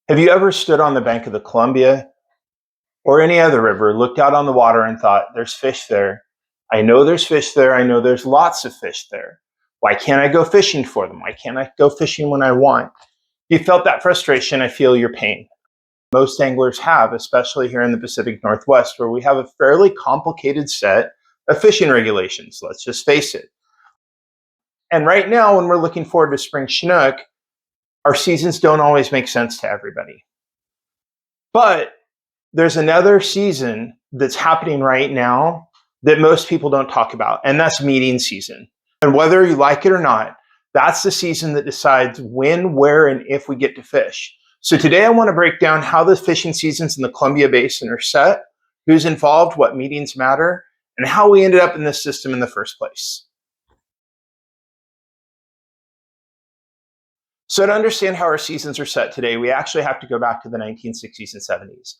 Have you ever stood on the bank of the Columbia or any other river, looked out on the water and thought, there's fish there. I know there's fish there. I know there's lots of fish there. Why can't I go fishing for them? Why can't I go fishing when I want? If you felt that frustration, I feel your pain. Most anglers have, especially here in the Pacific Northwest, where we have a fairly complicated set of fishing regulations. Let's just face it. And right now, when we're looking forward to spring Chinook, our seasons don't always make sense to everybody. But there's another season that's happening right now that most people don't talk about, and that's meeting season. And whether you like it or not, that's the season that decides when, where, and if we get to fish. So today I want to break down how the fishing seasons in the Columbia Basin are set, who's involved, what meetings matter, and how we ended up in this system in the first place. So to understand how our seasons are set today, we actually have to go back to the 1960s and 70s.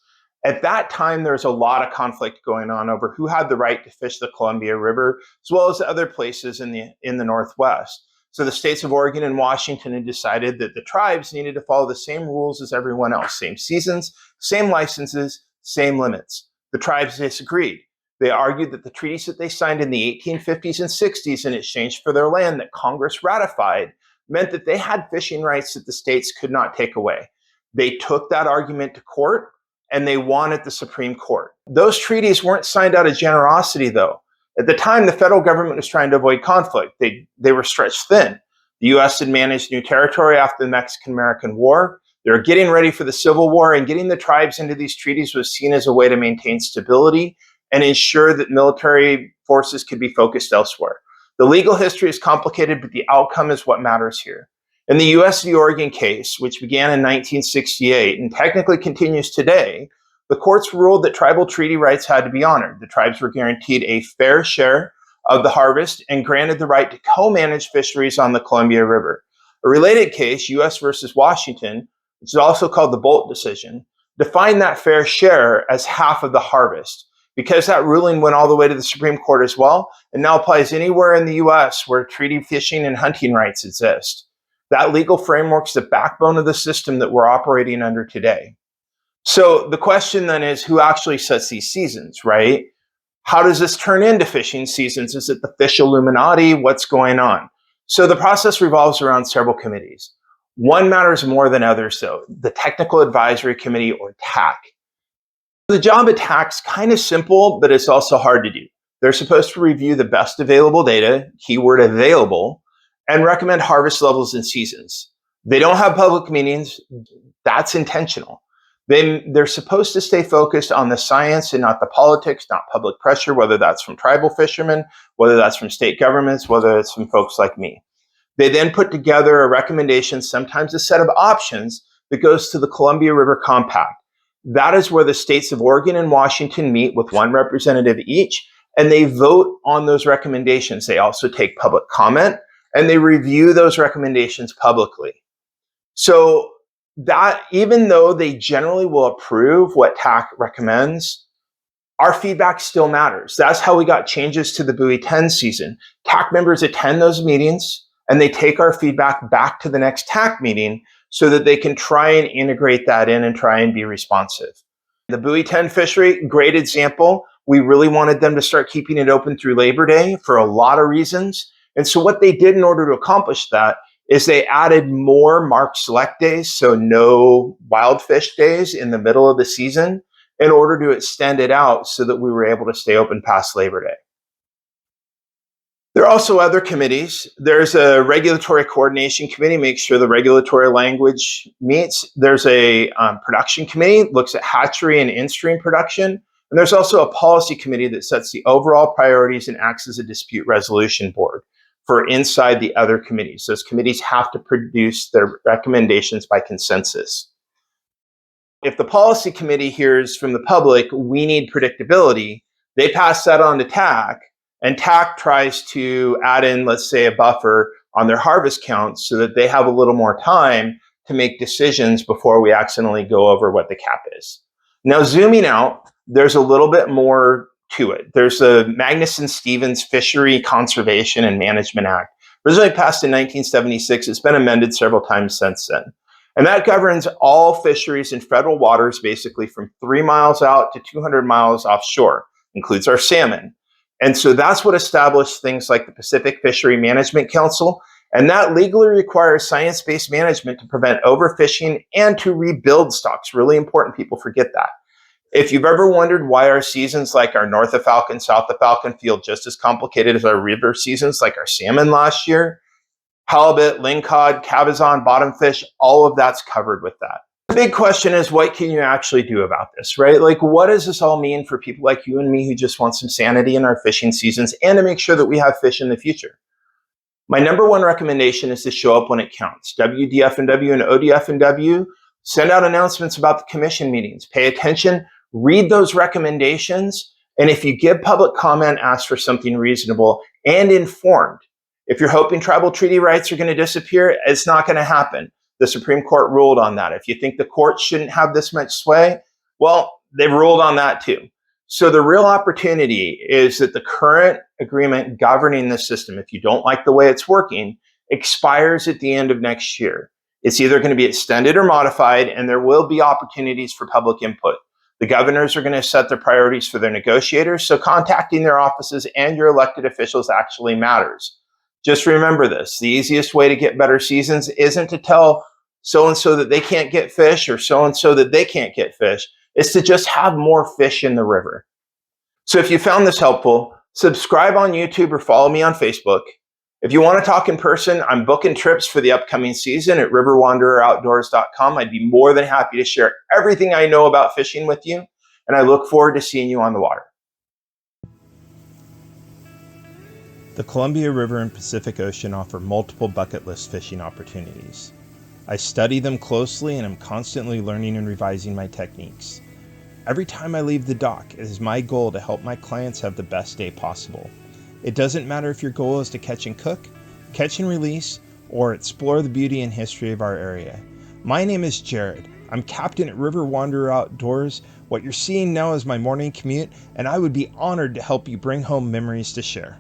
At that time, there was a lot of conflict going on over who had the right to fish the Columbia River, as well as other places in the Northwest. So the states of Oregon and Washington had decided that the tribes needed to follow the same rules as everyone else, same seasons, same licenses, same limits. The tribes disagreed. They argued that the treaties that they signed in the 1850s and 60s in exchange for their land that Congress ratified meant that they had fishing rights that the states could not take away. They took that argument to court, and they won at the Supreme Court. Those treaties weren't signed out of generosity, though. At the time, the federal government was trying to avoid conflict. They were stretched thin. The U.S. had managed new territory after the Mexican-American War. They were getting ready for the Civil War, and getting the tribes into these treaties was seen as a way to maintain stability and ensure that military forces could be focused elsewhere. The legal history is complicated, but the outcome is what matters here. In the U.S. v. Oregon case, which began in 1968 and technically continues today, the courts ruled that tribal treaty rights had to be honored. The tribes were guaranteed a fair share of the harvest and granted the right to co-manage fisheries on the Columbia River. A related case, U.S. versus Washington, which is also called the Bolt decision, defined that fair share as half of the harvest. Because that ruling went all the way to the Supreme Court as well, and now applies anywhere in the U.S. where treaty fishing and hunting rights exist. That legal framework is the backbone of the system that we're operating under today. So the question then is, who actually sets these seasons, right? How does this turn into fishing seasons? Is it the fish Illuminati? What's going on? So the process revolves around several committees. One matters more than others, though, the Technical Advisory Committee, or TAC. The job of TAC is kind of simple, but it's also hard to do. They're supposed to review the best available data, keyword available, and recommend harvest levels and seasons. They don't have public meetings. That's intentional. They're supposed to stay focused on the science and not the politics, not public pressure, whether that's from tribal fishermen, whether that's from state governments, whether it's from folks like me. They then put together a recommendation, sometimes a set of options, that goes to the Columbia River Compact. That is where the states of Oregon and Washington meet with one representative each, and they vote on those recommendations. They also take public comment, and they review those recommendations publicly. So that, even though they generally will approve what TAC recommends, our feedback still matters. That's how we got changes to the Buoy 10 season. TAC members attend those meetings, and they take our feedback back to the next TAC meeting so that they can try and integrate that in and try and be responsive. The Buoy 10 fishery, great example. We really wanted them to start keeping it open through Labor Day for a lot of reasons. And so what they did in order to accomplish that is they added more marked select days, so no wild fish days in the middle of the season, in order to extend it out so that we were able to stay open past Labor Day. There are also other committees. There's a regulatory coordination committee, makes sure the regulatory language meets. There's a production committee, looks at hatchery and in-stream production. And there's also a policy committee that sets the overall priorities and acts as a dispute resolution board for inside the other committees. Those committees have to produce their recommendations by consensus. If the policy committee hears from the public, we need predictability, they pass that on to TAC, and TAC tries to add in, let's say, a buffer on their harvest counts so that they have a little more time to make decisions before we accidentally go over what the cap is. Now, zooming out, there's a little bit more to it. There's the Magnuson-Stevens Fishery Conservation and Management Act, originally passed in 1976. It's been amended several times since then. And that governs all fisheries in federal waters, basically from 3 miles out to 200 miles offshore, includes our salmon. And so that's what established things like the Pacific Fishery Management Council. And that legally requires science-based management to prevent overfishing and to rebuild stocks. Really important, people forget that. If you've ever wondered why our seasons like our north of Falcon, south of Falcon feel just as complicated as our river seasons like our salmon last year, halibut, lingcod, cabezon, bottomfish, all of that's covered with that. The big question is, what can you actually do about this, right? Like, what does this all mean for people like you and me who just want some sanity in our fishing seasons and to make sure that we have fish in the future? My number one recommendation is to show up when it counts. WDF&W and ODF&W send out announcements about the commission meetings. Pay attention, read those recommendations, and if you give public comment, ask for something reasonable and informed. If you're hoping tribal treaty rights are going to disappear, it's not going to happen. The Supreme Court ruled on that. If you think the courts shouldn't have this much sway, well, they've ruled on that too. So the real opportunity is that the current agreement governing the system, if you don't like the way it's working, expires at the end of next year. It's either going to be extended or modified, and there will be opportunities for public input. The governors are going to set their priorities for their negotiators, so contacting their offices and your elected officials actually matters. Just remember this, the easiest way to get better seasons isn't to tell so-and-so that they can't get fish or so-and-so that they can't get fish. It's to just have more fish in the river. So if you found this helpful, subscribe on YouTube or follow me on Facebook. If you want to talk in person, I'm booking trips for the upcoming season at riverwandereroutdoors.com. I'd be more than happy to share everything I know about fishing with you, and I look forward to seeing you on the water. The Columbia River and Pacific Ocean offer multiple bucket list fishing opportunities. I study them closely and am constantly learning and revising my techniques. Every time I leave the dock, it is my goal to help my clients have the best day possible. It doesn't matter if your goal is to catch and cook, catch and release, or explore the beauty and history of our area. My name is Jared. I'm captain at River Wanderer Outdoors. What you're seeing now is my morning commute, and I would be honored to help you bring home memories to share.